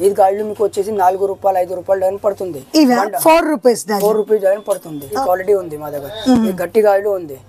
ఇది గాళ్ళు మీకు వచ్చేసి 4 రూపాయలు 5 రూపాయలు డజన్ పడుతుంది. 4 రూపీస్ డజన్ పడుతుంది. క్వాలిటీ ఉంది మా దగ్గర. ఈ గట్టి గాళ్ళు ఉంది.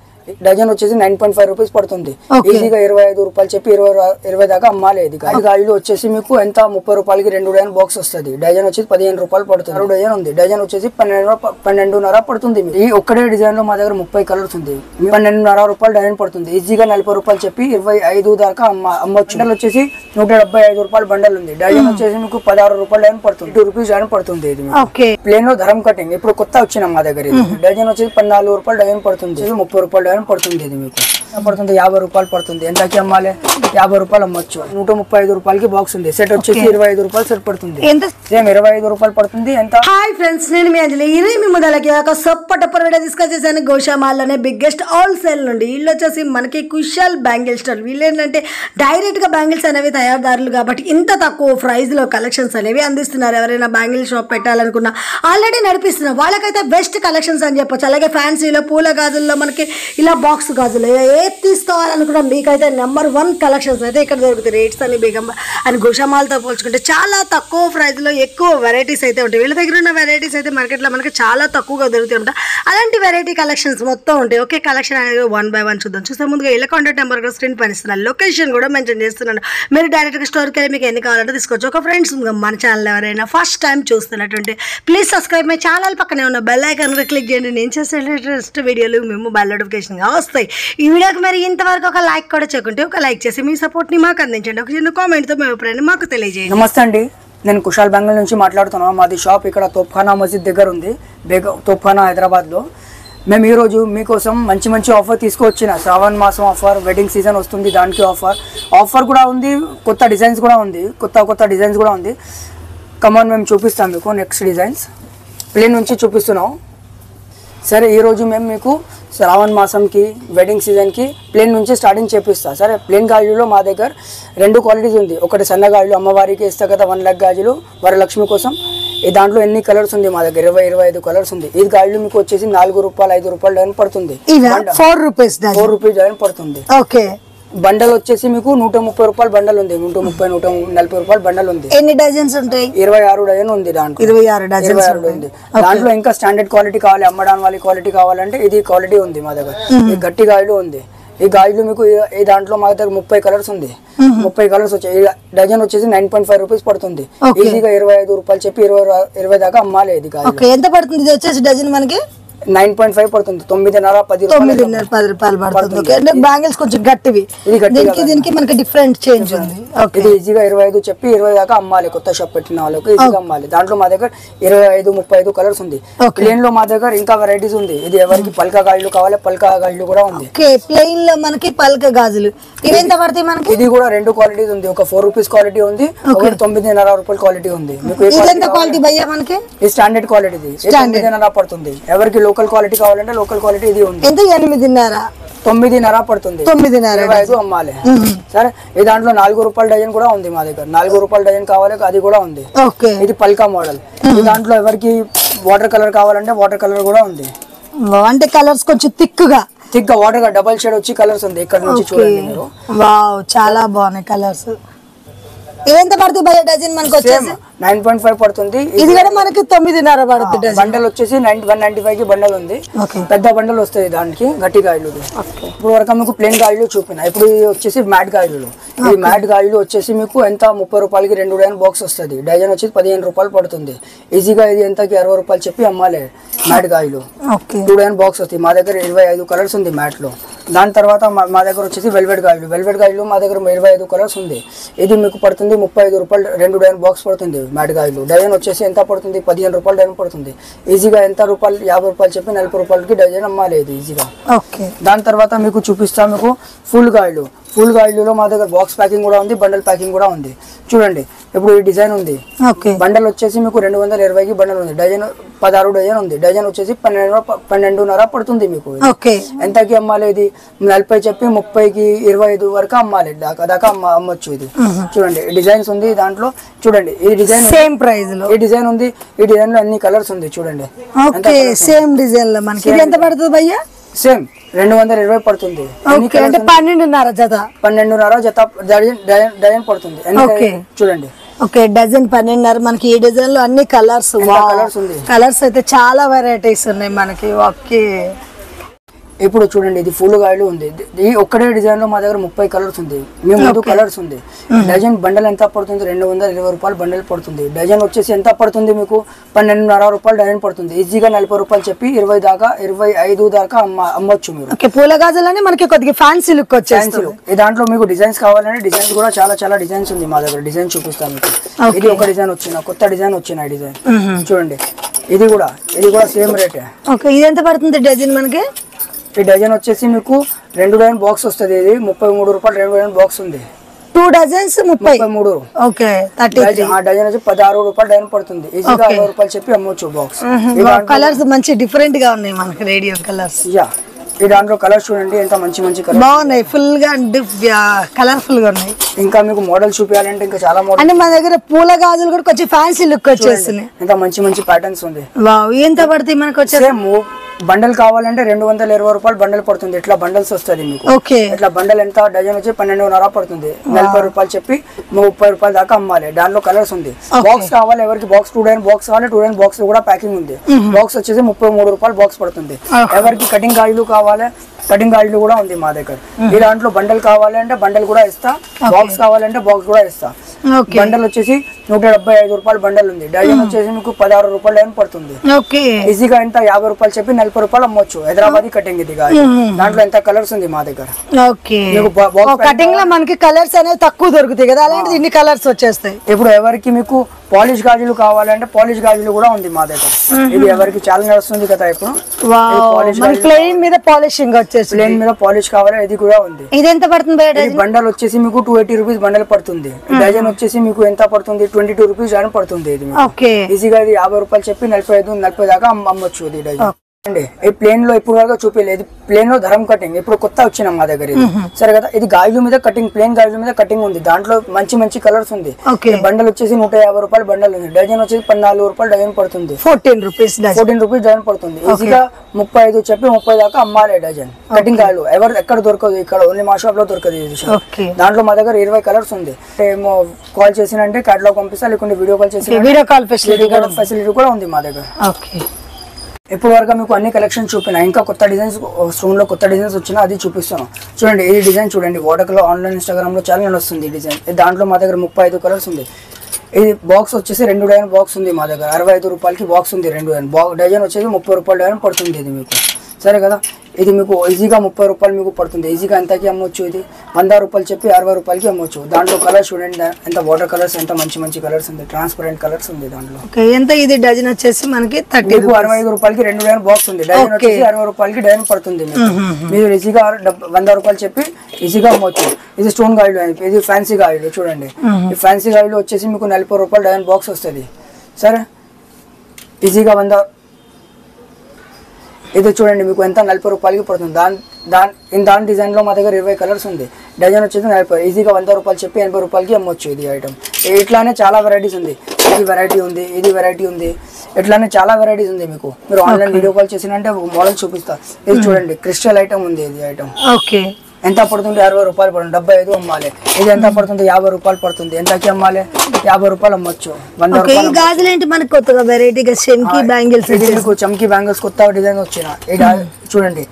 డజన్ వచ్చేసి 9.5 రూపీస్ పడుతుంది. ఈజీగా 25 రూపాయలు చెప్పి 20 దాకా అమ్మాలి. ఇది గాళ్ళు వచ్చేసి మీకు ఎంత 30 రూపాయలకి 2 డజన్ బాక్స్ వస్తుంది. డజన్ వచ్చేసి 15 రూపాయలు పడుతుంది. 6 డజన్ ఉంది. డజన్ వచ్చేసి 12.5 పడుతుంది. ఈ ఒక్కడే డిజైన్ లో మా దగ్గర 30 కలర్స్ ఉంది. 12.5 రూపాయలు డజన్ పడుతుంది. ఈజీగా 40 రూపాయలు చెప్పి 25 దాకా అమ్మొచ్చు. బండల్ వచ్చేసి 175 రూపాయలు బండల్ ఉంది. డజన్ వచ్చేసి మీకు 16 రూపాయలు డజన్ పడుతుంది. 2 రూపీస్ డజన్ పడుతుంది. ఇది ప్లేన్ లో ధరం కటింగ్ ఇప్పుడు కొత్త వచ్చినాం మా దగ్గర. డజన్ వచ్చేసి 14 రూపాయలు డజన్ పడుతుంది. 30 రూపాయలు పడుతుంది. ఇది మీకు పడుతుంది 50 రూపాయలు పడుతుంది. ఎంతకి అమ్మాలి? 50 రూపాయలు అమ్మొచ్చు. 135 రూపాయలకి బాక్స్ ఉంది. సెట్ వచ్చేసి 25 రూపాయలు సెట్ పడుతుంది. సేమ్ 25 రూపాయలు పడుతుంది. ఎంత? హాయ్ ఫ్రెండ్స్, నేను మీ అంజలి. ఈ రోజు మీ ముందలకి ఒక సప్పటప్పర్ వీడియో డిస్కస్ చేశాను. గోషామాల్ అనే బిగ్గెస్ట్ హోల్సేల్ నుండి. వీళ్ళు వచ్చేసి మనకి కుషల్ బ్యాంగిల్ స్టోర్. వీళ్ళు ఏంటంటే డైరెక్ట్ గా బ్యాంగిల్స్ అనేవి తయారుదారులు కాబట్టి ఇంత తక్కువ ప్రైస్ లో కలెక్షన్స్ అనేవి అందిస్తున్నారు. ఎవరైనా బ్యాంగిల్ షాప్ పెట్టాలనుకున్నా ఆల్రెడీ నడిపిస్తున్నారు వాళ్ళకైతే బెస్ట్ కలెక్షన్స్ అని చెప్పొచ్చు. అలాగే ఫ్యాన్సీలో పూల గాజుల్లో మనకి ఇలా బాక్స్ గాజులు ఏది తీసుకోవాలనుకున్నా మీకైతే నెంబర్ 1 కలెక్షన్స్ అయితే ఇక్కడ దొరుకుతాయి. రేట్స్ అని బేగం అని గోషామాల్తో పోల్చుకుంటే చాలా తక్కువ ప్రైస్లో ఎక్కువ వెరైటీస్ అయితే ఉంటాయి. వీళ్ళ దగ్గర ఉన్న వెరైటీస్ అయితే మార్కెట్లో మనకి చాలా తక్కువగా దొరుకుతూ ఉంటాయి. అలాంటి వెరైటీ కలెక్షన్స్ మొత్తం ఉంటాయి. ఓకే, కలెక్షన్ అనేది 1 by 1 చూద్దాం. చూస్తే ముందుగా ఇలా కాంటాక్ట్ నెంబర్ కూడా స్క్రీన్ పైన ఇస్తున్నాను. లొకేషన్ కూడా మెన్షన్ చేస్తున్నాను. మీరు డైరెక్ట్గా స్టోర్కి వెళ్ళి మీకు ఎన్ని కావాలంటే తీసుకోవచ్చు. ఒక ఫ్రెండ్స్ మన ఛానల్ ఎవరైనా ఫస్ట్ టైం చూస్తున్నటువంటి ప్లీజ్ సబ్స్క్రైబ్ మై ఛానల్. పక్కనే ఉన్న బెల్ ఐకాన్ క్లిక్ చేయండి. నేను చేసే లేటెస్ట్ వీడియోలు మేము బెల్ నోటిఫికేషన్గా వస్తాయి. ఈ వీడియోకి మరి ఇంతవరకు ఒక లైక్ కూడా చేయకుంటే ఒక లైక్ చేసి మీ సపోర్ట్ని మాకు అందించండి. ఒక చిన్న కామెంట్తో మీ అభిప్రాయాన్ని మాకు తెలియజేయండి. నమస్తే అండి, నేను కుషాల్ బ్యాంగిల్ నుంచి మాట్లాడుతున్నాను. మాది షాప్ ఇక్కడ తోప్ఖానా మస్జిద్ దగ్గర ఉంది, తోప్ఖానా హైదరాబాద్లో. మేము ఈరోజు మీకోసం మంచి మంచి ఆఫర్ తీసుకువచ్చిన. శ్రావణ మాసం ఆఫర్, వెడ్డింగ్ సీజన్ వస్తుంది దానికి ఆఫర్ కూడా ఉంది. కొత్త డిజైన్స్ కూడా ఉంది. కొత్త డిజైన్స్ కూడా ఉంది. కమాన్ మేము చూపిస్తాం మీకు. నెక్స్ట్ డిజైన్స్ ప్లేన్ నుంచి చూపిస్తున్నాం. సరే, ఈరోజు మేము మీకు శ్రావణ మాసంకి వెడ్డింగ్ సీజన్కి ప్లేన్ నుంచి స్టార్టింగ్ చేపిస్తాం. సరే, ప్లేన్ గాజులో మా దగ్గర 2 క్వాలిటీస్ ఉంది. ఒకటి సన్న గాజులు అమ్మవారికి ఇస్తా కదా 1 లక్ష గాజులు వరలక్ష్మి కోసం. ఈ దాంట్లో ఎన్ని కలర్స్ ఉంది మా దగ్గర? 25 కలర్స్ ఉంది. ఈ గాజులు మీకు వచ్చేసి 4 రూపాయలు 5 రూపాయలు డజన్ పడుతుంది. 4 రూపీస్ డజన్ పడుతుంది. బండల్ వచ్చేసి మీకు 130 రూపాయలు బండల్ ఉంది. 130-140 రూపాయలు బండల్ ఉంది. ఎన్ని డజన్స్ ఉంటాయి? 26 డజన్ ఉంది. దాంట్లో 26 ఉంది. దాంట్లో ఇంకా స్టాండర్డ్ క్వాలిటీ కావాలి, అమ్మడానికి వాళ్ళ క్వాలిటీ కావాలంటే ఇది క్వాలిటీ ఉంది మా దగ్గర. ఈ గట్టి గాజులు ఉంది. ఈ గాజులు మీకు ఈ దాంట్లో మా దగ్గర 30 కలర్స్ ఉంది. 30 కలర్స్ వచ్చాయి. డజన్ వచ్చేసి 9.5 రూపీస్ పడుతుంది. ఈజీగా 25 రూపాయలు చెప్పి 20 దాకా అమ్మాలి. ఇది గాజు ఎంత పడుతుంది? ఇది వచ్చేసి డజన్ మనకి 9.5 పడుతుంది. 9.5-10 రూపాయలు పడుతుంది. బ్యాంగిల్స్ కొంచెం గట్టివి. దీనికి మనకి డిఫరెంట్ చేంజ్ ఉంది. ఇది ఈజీగా 25 చెప్పి 20 దాకా అమ్మాలి. కొత్త షాప్ పెట్టిన వాళ్ళకి ఈజీగా అమ్మాలి. దాంట్లో మా దగ్గర 25-35 కలర్స్ ఉంది. ప్లేన్ లో మా దగ్గర ఇంకా వెరైటీస్ ఉంది. ఇది ఎవరికి పల్కా గాజులు కావాలి, పల్కా గాజులు కూడా ఉంది. ప్లేన్ లో మనకి పల్కా గాజులు ఇవి ఎంత పడతాయి మనకి? ఇది కూడా 2 క్వాలిటీస్ ఉంది. ఒక 4 రూపీస్ క్వాలిటీ ఉంది, ఒకటి 9.5 రూపాయల క్వాలిటీ ఉంది. మీకు క్వాలిటీ భయ్యా మనకి ఇది స్టాండర్డ్ క్వాలిటీ. 9.5 పడుతుంది. ఎవరికి లోకల్ క్వాలిటీ కావాలంటే లోకల్ క్వాలిటీ ఇది ఉంది. ఎంత? 9.5 పడుతుంది. 25 అమ్మాలి. సరే, ఈ దాంట్లో 4 రూపాయల డజన్ కూడా ఉంది మా దగ్గర. 4 రూపాయల డజన్ కావాలి, అది కూడా ఉంది. ఇది పల్కా మోడల్. ఈ దాంట్లో ఎవరికి వాటర్ కలర్ కావాలంటే వాటర్ కలర్ కూడా ఉంది. అంటే కలర్స్ కొంచెం థిక్గా వాటర్ గా డబల్ షేడ్ వచ్చి కలర్స్ ఉంది. ఇక్కడ నుంచి చూడండి మీరు. వావ్, చాలా బాగున్నాయి కలర్స్. ఎంత పడుతుంది భయ్యా డజన్? మనకు వచ్చేసి 9.5 పడుతుంది. ఇది కూడా మనకి 9.5 పడుతుంది. బండల్ వచ్చేసి 195 కి బండల్ ఉంది. పెద్ద బండల్ వస్తుంది దానికి గట్టి గాజులు. ఇప్పుడు వరకు మీకు ప్లేన్ గాజులు చూపిన. ఇప్పుడు వచ్చేసి మ్యాట్ గాజులు. ఈ మ్యాట్ గాజులు వచ్చేసి మీకు ఎంత 30 రూపాయలకి 2 డజన్ బాక్స్ వస్తుంది. డజన్ వచ్చేసి 15 రూపాయలు పడుతుంది. ఈజీగా ఇది ఎంతకి 60 రూపాయలు చెప్పి అమ్మాలి. మ్యాట్ గాజులు 2 డజన్ బాక్స్ వస్తాయి. మా దగ్గర 25 కలర్స్ ఉంది మ్యాట్ లో. దాని తర్వాత మా దగ్గర వచ్చేసి వెల్వెట్ గాజులు మా దగ్గర 25 కలర్స్ ఉంది. ఇది మీకు పడుతుంది 35 రూపాయలు 2 డజన్ బాక్స్ పడుతుంది. మ్యాట్ గాజులు డజన్ వచ్చేసి ఎంత పడుతుంది? 15 రూపాయలు డజన్ పడుతుంది. ఈజీగా ఎంత రూపాయలు? 50 రూపాయలు చెప్పి 40 రూపాయలకి డజన్ అమ్మాలి ఇది ఈజీగా. దాని తర్వాత మీకు చూపిస్తాను మీకు ఫుల్ గాజులలో మా దగ్గర బాక్స్ ప్యాకింగ్ కూడా ఉంది, బండల్ ప్యాకింగ్ కూడా ఉంది. చూడండి, ఇప్పుడు ఈ డిజైన్ ఉంది. బండల్ వచ్చేసి మీకు 220కి బండల్ ఉంది. డజన్ 16 డజన్ ఉంది. డజన్ వచ్చేసి 12.5 పడుతుంది మీకు. ఎంతకి అమ్మాలి? ఇది 40 చెప్పి 30కి 25 వరకు అమ్మాలి. దాకా అమ్మొచ్చు. ఇది చూడండి, డిజైన్స్ ఉంది దాంట్లో. చూడండి, ఈ డిజైన్ సేమ్ ప్రైస్ లో ఈ డిజైన్ ఉంది. ఈ డిజైన్ లో అన్ని కలర్స్ ఉంది. చూడండి, సేమ్ డిజైన్ లో మనకి ఇది ఎంత పడుతుంది భయ్యా? సేమ్ 220 పడుతుంది. 12.5 జత డజన్ పడుతుంది. చూడండి, ఓకే డజన్ 12.5 మనకి ఈ డిజైన్ లో అన్ని కలర్స్ కలర్స్ అయితే చాలా వెరైటీస్ ఉన్నాయి మనకి. ఓకే ఇప్పుడు చూడండి ఇది ఫుల్ గాయలు ఉంది. ఈ ఒక్కడే డిజైన్ లో మా దగ్గర 30 కలర్స్ ఉంది. మేము 3 కలర్స్ ఉంది. డజన్ బండల్ ఎంత పడుతుంది? 220 రూపాయలు బండల్ పడుతుంది. డజన్ వచ్చేసి ఎంత పడుతుంది మీకు? 12.5 రూపాయలు డజన్ పడుతుంది. ఈజీగా 40 రూపాయలు చెప్పి 20 దాకా 25 దాకా అమ్మొచ్చు మీరు. పూల గాజులని మనకి కొద్దిగా ఫ్యాన్సీ లుక్ వచ్చేస్తుంది. ఈ దాంట్లో మీకు డిజైన్స్ కావాలంటే డిజైన్స్ కూడా చాలా డిజైన్స్ ఉంది మా దగ్గర. డిజైన్ చూపిస్తాను మీకు. ఇది ఒక డిజైన్ వచ్చిన కొత్త డిజైన్ వచ్చిన డిజైన్ చూడండి. ఇది కూడా సేమ్ రేట్. ఓకే ఇది ఎంత పడుతుంది డజన్ మనకి? ఈ డజన్ వచ్చేసి మీకు 2 డజన్ బాక్స్ వస్తుంది. ఇది 33 రూపాయలు 2 డజన్ బాక్స్ ఉంది. 2 డజన్స్ 33. ఓకే ఆ డజన్ వచ్చి 16 రూపాయలు డజన్ పడుతుంది. ఈజీగా 60 రూపాయలు చెప్పి అమ్మొచ్చు బాక్స్. కలర్స్ మంచి డిఫరెంట్ గా ఉన్నాయి మనకి రేడియం కలర్స్. ఈ దాంట్లో కలర్స్ చూడండి ఎంత మంచి కలర్ బాగున్నాయి. ఫుల్ గా కలర్ఫుల్ గా ఉన్నాయి. ఇంకా మీకు మోడల్ చూపించాలంటే ఇంకా చాలా మోడల్ అంటే మన దగ్గర పూల గాజులు కూడా కొంచెం ఫ్యాన్సీ లుక్ వచ్చేస్తున్నాయి. ఎంత మంచి ప్యాటర్న్స్ ఉంది. వావ్ ఎంత పడుతుంది మనకి వచ్చే? బండల్ కావాలంటే 220 రూపాయలు బండల్ పడుతుంది. ఇట్లా బండల్స్ వస్తుంది మీకు. ఇట్లా బండల్ ఎంత డజన్ వచ్చి 12.5 పడుతుంది. 40 రూపాయలు చెప్పి 30 రూపాయలు దాకా అమ్మాలి. దాంట్లో కలర్స్ ఉంది. బాక్స్ కావాలి ఎవరికి బాక్స్ 2 డజన్ బాక్స్ కావాలి. 2 డజన్ బాక్స్ కూడా ప్యాకింగ్ ఉంది. బాక్స్ వచ్చేసి 33 రూపాయలు బాక్స్ పడుతుంది. ఎవరికి కటింగ్ గాజులు కావాలి కటింగ్ గాజులు కూడా ఉంది మా దగ్గర. ఈ దాంట్లో బండల్ కావాలంటే బండల్ కూడా ఇస్తా. బాక్స్ కావాలంటే బాక్స్ కూడా ఇస్తా. బండల్ వచ్చేసి 175 రూపాయలు బండల్ ఉంది. డజన్ వచ్చేసి మీకు 16 రూపాయలు డజన్ పడుతుంది. ఈజీగా ఎంత 50 రూపాయలు చెప్పి 40 రూపాయలు అమ్మొచ్చు. హైదరాబాదీ కటింగ్ ఇది కాదు. దాంట్లో ఎంత కలర్స్ ఉంది మా దగ్గర. కటింగ్ లో మనకి కలర్స్ అనేవి తక్కువ దొరుకుతాయి కదా, అలాంటి ఇన్ని కలర్స్ వచ్చేస్తాయి. ఇప్పుడు ఎవరికి మీకు పాలిష్ గాజులు కావాలంటే పాలిష్ గాజులు కూడా ఉంది మా దగ్గర. ఇది ఎవరికి చాలా నడుస్తుంది కదా ఇప్పుడు. ప్లెయిన్ మీద పాలిషింగ్ వచ్చేసి ప్లెయిన్ మీద పాలిష్ కావాలి. ఇది కూడా ఉంది. ఇది ఎంత పడుతుంది? బండల్ వచ్చేసి మీకు 280 రూపీస్ బండల్ పడుతుంది. డజన్ వచ్చేసి మీకు ఎంత పడుతుంది? 22 రూపీస్ డజన్ పడుతుంది. ఇది ఈజీగా ఇది 50 రూపాయలు చెప్పి 45 దాకా అమ్మొచ్చు. ఇది డజన్ అండి. ఈ ప్లేన్ లో ఇప్పుడు వరకు చూపించలేదు. ప్లేన్ లో ధరం కటింగ్ ఇప్పుడు కొత్త వచ్చిన మా దగ్గర. ఇది సరే కదా. ఇది గాజుల మీద కటింగ్ ప్లేన్ గాజుల మీద కటింగ్ ఉంది. దాంట్లో మంచి కలర్స్ ఉంది. బండల్ వచ్చేసి 150 రూపాయలు బండల్ ఉంది. డజన్ వచ్చేసి 14 రూపాయలు డజన్ పడుతుంది. 14 రూపీస్ డజన్ పడుతుంది. ఈజీగా 35 చెప్పి 30 దాకా అమ్మాలి డజన్. కటింగ్ గాజులు ఎక్కడ దొరకదు. ఇక్కడ ఓన్లీ మా షాప్ లో దొరకదు. దాంట్లో మా దగ్గర 20 కలర్స్ ఉంది. ఏమో కాల్ చేసినంటే కేటలాగ్ పంపిస్తా, లేకుంటే వీడియో కాల్ చేసి వీడియో కాల్ ఫెసిలిటీ కూడా ఉంది మా దగ్గర. ఇప్పుడు వరకు మీకు అన్ని కలెక్షన్ చూపినా. ఇంకా కొత్త డిజైన్స్ స్టోన్ లో కొత్త డిజైన్స్ వచ్చినా అది చూపిస్తాను. చూడండి ఈ డిజైన్ చూడండి. వాటర్ లో ఆన్లైన్ ఇన్స్టాగ్రామ్ లో చాలా వస్తుంది ఈ డిజైన్. దాంట్లో మా దగ్గర 35 కలర్స్ ఉంది. ఇది బాక్స్ వచ్చేసి 2 డజన్ బాక్స్ ఉంది మా దగ్గర. 65 రూపాయలకి బాక్స్ ఉంది. 2 డజన్ డజన్ వచ్చేసి 30 రూపాయలు డజన్ పడుతుంది. ఇది మీకు సరే కదా. ఇది మీకు ఈజీగా 30 రూపాయలు మీకు పడుతుంది. ఈజీగా ఎంతకి అమ్మొచ్చు? ఇది 100 రూపాయలు చెప్పి 60 రూపాయలకి అమ్మొచ్చు. దాంట్లో కలర్స్ చూడండి ఎంత వాటర్ కలర్స్ ఎంత మంచి కలర్స్ ఉంది. ట్రాన్స్పరెంట్ కలర్స్ ఉంది దాంట్లో. ఎంత ఇది డజన్ వచ్చేసి మనకి 65 రూపాయలకి 2 డజన్ బాక్స్ ఉంది. డజన్ వచ్చేసి 60 రూపాయలకి డజన్ పడుతుంది. మీరు ఈజీగా 100 రూపాయలు చెప్పి ఈజీగా అమ్మొచ్చు. ఇది స్టోన్ గాయిడ్, ఇది ఫ్యాన్సీ గాయిడ్ చూడండి. ఈ ఫ్యాన్సీ గాయిడ్ వచ్చేసి మీకు 40 రూపాయలు డజన్ బాక్స్ వస్తుంది. సరే ఈజీగా 100. ఇది చూడండి మీకు ఎంత 40 రూపాయలకి పడుతుంది. దాని డిజైన్ లో మా దగ్గర 20 కలర్స్ ఉంది. డజన్ వచ్చేసి 40. ఈజీగా 100 రూపాయలు చెప్పి 80 రూపాయలకి అమ్మొచ్చు ఇది ఐటమ్. ఇట్లానే చాలా వెరైటీస్ ఉంది. ఇది వెరైటీ ఉంది, ఇది వెరైటీ ఉంది. ఇట్లానే చాలా వెరైటీస్ ఉంది. మీకు మీరు ఆన్లైన్ వీడియో కాల్ చేసినంటే మోడల్ చూపిస్తా. ఇది చూడండి క్రిస్టల్ ఐటమ్ ఉంది. ఇది ఐటమ్ ఎంత పడుతుంది? 60 రూపాయలు పడుతుంది. 75 అమ్మాలి. ఇది ఎంత పడుతుంది? 50 రూపాయలు పడుతుంది. ఎంతకి అమ్మాలి? 50 రూపాయలు అమ్మొచ్చు. 100 రూపాయలు. గాజులు ఏంటి మనకి కొత్తగా వెరైటీగా చమ్కీ బ్యాంగిల్స్. ఇది మీకు చమ్కీ బ్యాంగిల్స్ కొత్త డిజైన్ వచ్చిన. చూడండి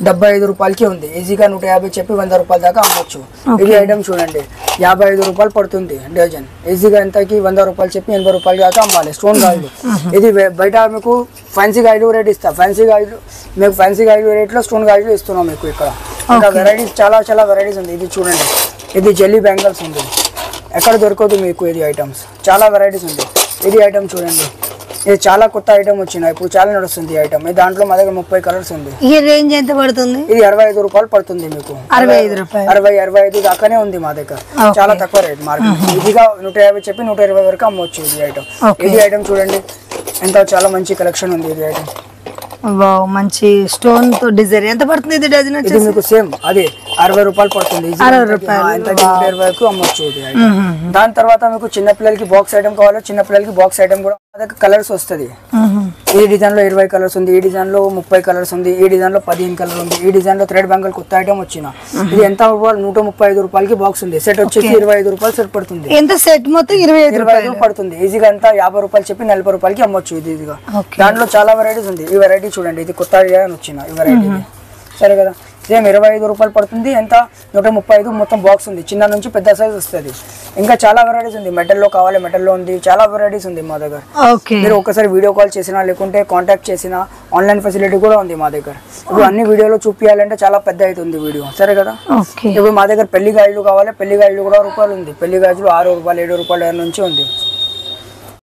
75 రూపాయలకి ఉంది. ఈజీగా 150 చెప్పి 100 రూపాయల దాకా అమ్మొచ్చు. ఇది ఐటమ్ చూడండి 55 రూపాయలు పడుతుంది డజన్. ఈజీగా ఎంతకి? 100 రూపాయలు చెప్పి 80 రూపాయల దాకా అమ్మాలి. స్టోన్ గాజులు. ఇది బయట మీకు ఫ్యాన్సీ గాజులు రేట్ ఇస్తా. ఫ్యాన్సీ గాజులు రేట్ లో స్టోన్ గాజులు ఇస్తున్నాం మీకు ఇక్కడ. ఇంకా వెరైటీస్ చాలా వెరైటీస్ ఉంది. ఇది చూడండి ఇది జెల్లీ బ్యాంగిల్స్ ఉంది. ఎక్కడ దొరకదు మీకు ఇది ఐటమ్స్. చాలా వెరైటీస్ ఉంది. ఇది ఐటమ్ చూడండి. ఇది చాలా కొత్త ఐటమ్ వచ్చిన. ఇప్పుడు చాలా నడుస్తుంది ఈ ఐటమ్. దాంట్లో మా దగ్గర 30 కలర్స్ ఉంది. ఈ రేంజ్ ఎంత పడుతుంది? ఇది 65 రూపాయలు పడుతుంది మీకు. 65 దాకానే ఉంది మా దగ్గర. చాలా తక్కువ రేట్ మార్కెట్. ఈజీగా 150 చెప్పి 120 వరకు అమ్మొచ్చు ఇది ఐటమ్. ఇది ఐటమ్ చూడండి ఎంత చాలా మంచి కలెక్షన్ ఉంది. ఇది ఐటమ్ మంచి స్టోన్ తో డిజైన్ ఎంత పడుతుంది? ఇది డజన్ ఇది మీకు సేమ్ అదే 60 రూపాయలు పడుతుంది. 60 రూపాయలు ఎంత 20 అమ్మొచ్చు ఇది item. దాని తర్వాత మీకు చిన్న పిల్లలకి బాక్స్ ఐటమ్ కావాలి, చిన్న పిల్లలకి బాక్స్ ఐటమ్ కూడా కలర్స్ వస్తుంది. ఈ డిజైన్ లో 20 కలర్స్ ఉంది, ఈ డిజైన్ లో 30 కలర్స్ ఉంది, ఈ డిజైన్ లో 15 కలర్ ఉంది, ఈ డిజైన్ లో థ్రెడ్ బ్యాంగిల్ కొత్త ఐటమ్ వచ్చిన. ఇది ఎంత 135 రూపాయలకి బాక్స్ ఉంది. సెట్ వచ్చేసి 25 రూపాయలు సెట్ పడుతుంది. ఎంత సెట్ మొత్తం 25 పడుతుంది. ఈజీగా అంతా 50 రూపాయలు చెప్పి 40 రూపాయలకి అమ్మొచ్చు ఇది ఈజీగా. దాంట్లో చాలా వెరైటీస్ ఉంది. ఈ వెరైటీ చూడండి, ఇది కొత్త డిజైన్ వచ్చిన ఈ వెరైటీ. సరే కదా, సేమ్ 25 రూపాయలు పడుతుంది. ఎంత 135 మొత్తం బాక్స్ ఉంది. చిన్న నుంచి పెద్ద సైజ్ వస్తుంది. ఇంకా చాలా వెరైటీస్ ఉంది. మెటల్ లో కావాలి, మెటల్ లో ఉంది, చాలా వెరైటీస్ ఉంది మా దగ్గర. మీరు ఒకసారి వీడియో కాల్ చేసినా లేకుంటే కాంటాక్ట్ చేసినా ఆన్లైన్ ఫెసిలిటీ కూడా ఉంది మా దగ్గర. ఇప్పుడు అన్ని వీడియోలో చూపించాలంటే చాలా పెద్ద అవుతుంది వీడియో. సరే కదా, ఇప్పుడు మా దగ్గర పెళ్లి గాజులు కావాలి, పెళ్లి గాజులు కూడా రూపాయలు ఉంది. పెళ్లి గాజులు 6 రూపాయలు 7 రూపాయల నుంచి ఉంది.